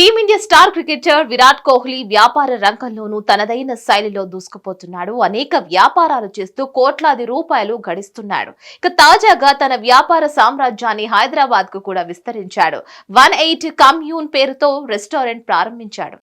Team India star cricketer Virat Kohli వ్యాపార రంగంలోనూ తనదైన శైలిలో దూసుకుపోతున్నాడు. అనేక వ్యాపారాలు చేస్తూ కోట్లాది రూపాయలు గడిస్తున్నాడు. ఇక తాజాగా తన వ్యాపార సామ్రాజ్యాన్ని హైదరాబాద్ కు కూడా విస్తరించాడు. 18 కమ్యూన్ పేరుతో రెస్టారెంట్ ప్రారంభించాడు.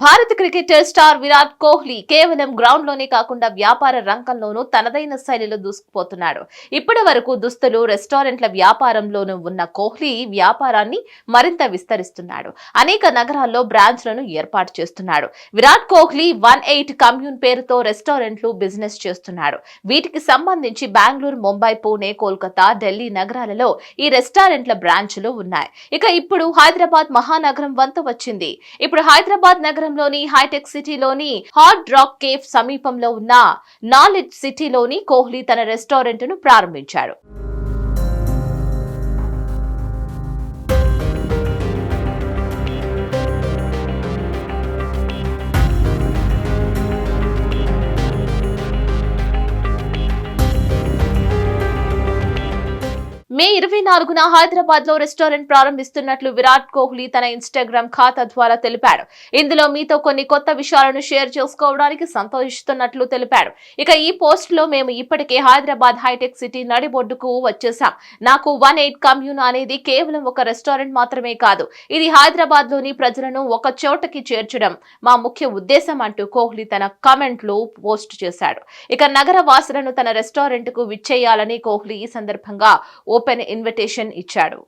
భారత క్రికెటర్ స్టార్ విరాట్ కోహ్లీ కేవలం గ్రౌండ్ లోనే కాకుండా వ్యాపార రంగంలోనూ తనదైన శైలిలో దూసుకుపోతున్నాడు. ఇప్పటి వరకు దుస్తులు, రెస్టారెంట్ల వ్యాపారంలోనూ ఉన్న కోహ్లీ వ్యాపారాన్ని మరింత విస్తరిస్తున్నాడు. అనేక నగరాల్లో బ్రాంచ్లను ఏర్పాటు చేస్తున్నాడు. విరాట్ కోహ్లీ 18 కమ్యూన్ పేరుతో రెస్టారెంట్లు బిజినెస్ చేస్తున్నాడు. వీటికి సంబంధించి బెంగళూరు, ముంబై, పూణే, కోల్కతా, ఢిల్లీ నగరాలలో ఈ రెస్టారెంట్ల బ్రాంచ్లు ఉన్నాయి. ఇక ఇప్పుడు హైదరాబాద్ మహానగరం వంతు వచ్చింది. ఇప్పుడు హైదరాబాద్ నగరం లోని హైటెక్ సిటీలోని హార్డ్ రాక్ కేఫ్ సమీపంలో ఉన్న నాలెడ్జ్ సిటీలోని కోహ్లీ తన రెస్టారెంట్ ను ప్రారంభించాడు. మే 24న హైదరాబాద్ లో రెస్టారెంట్ ప్రారంభిస్తున్నట్లు విరాట్ కోహ్లీ తన ఇన్స్టాగ్రామ్ ఖాతా ద్వారా తెలిపాడు. ఇందులో మీతో కొన్ని కొత్త విషయాలను షేర్ చేసుకోవడానికి సంతోషిస్తున్నట్లు తెలిపాడు. ఇక ఈ పోస్ట్ లో మేము ఇప్పటికే హైదరాబాద్ హైటెక్ సిటీ నడిబొడ్డుకు వచ్చేసాం. నాకు 18 కమ్యూన్ అనేది కేవలం ఒక రెస్టారెంట్ మాత్రమే కాదు, ఇది హైదరాబాద్ లోని ప్రజలను ఒక చోటకి చేర్చడం మా ముఖ్య ఉద్దేశం అంటూ కోహ్లీ తన కామెంట్ లో పోస్ట్ చేశాడు. ఇక నగర వాసులను తన రెస్టారెంట్ కు విచ్చేయాలని కోహ్లీ ఈ సందర్భంగా ఓపెన్ ఇన్విటేషన్ ఇచ్చాడు.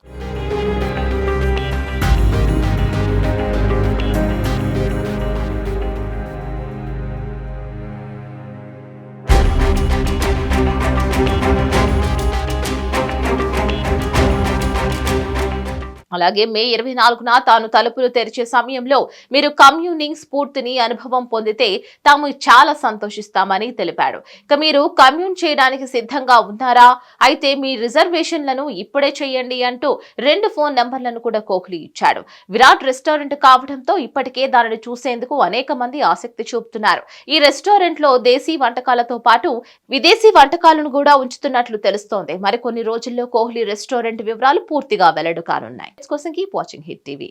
అలాగే మే 24న తాను తలుపులు తెరిచే సమయంలో మీరు కమ్యూనింగ్ స్ఫూర్తిని అనుభవం పొందితే తాము చాలా సంతోషిస్తామని తెలిపాడు. ఇక మీరు కమ్యూన్ చేయడానికి సిద్ధంగా ఉన్నారా? అయితే మీ రిజర్వేషన్లను ఇప్పుడే చేయండి అంటూ 2 ఫోన్ నంబర్లను కూడా కోహ్లీ ఇచ్చాడు. విరాట్ రెస్టారెంట్ కావడంతో ఇప్పటికే దానిని చూసేందుకు అనేక మంది ఆసక్తి చూపుతున్నారు. ఈ రెస్టారెంట్ లో దేశీ వంటకాలతో పాటు విదేశీ వంటకాలను కూడా ఉంచుతున్నట్లు తెలుస్తోంది. మరికొన్ని రోజుల్లో కోహ్లీ రెస్టారెంట్ వివరాలు పూర్తిగా వెల్లడి కానున్నాయి. కోసం keep watching Hit TV.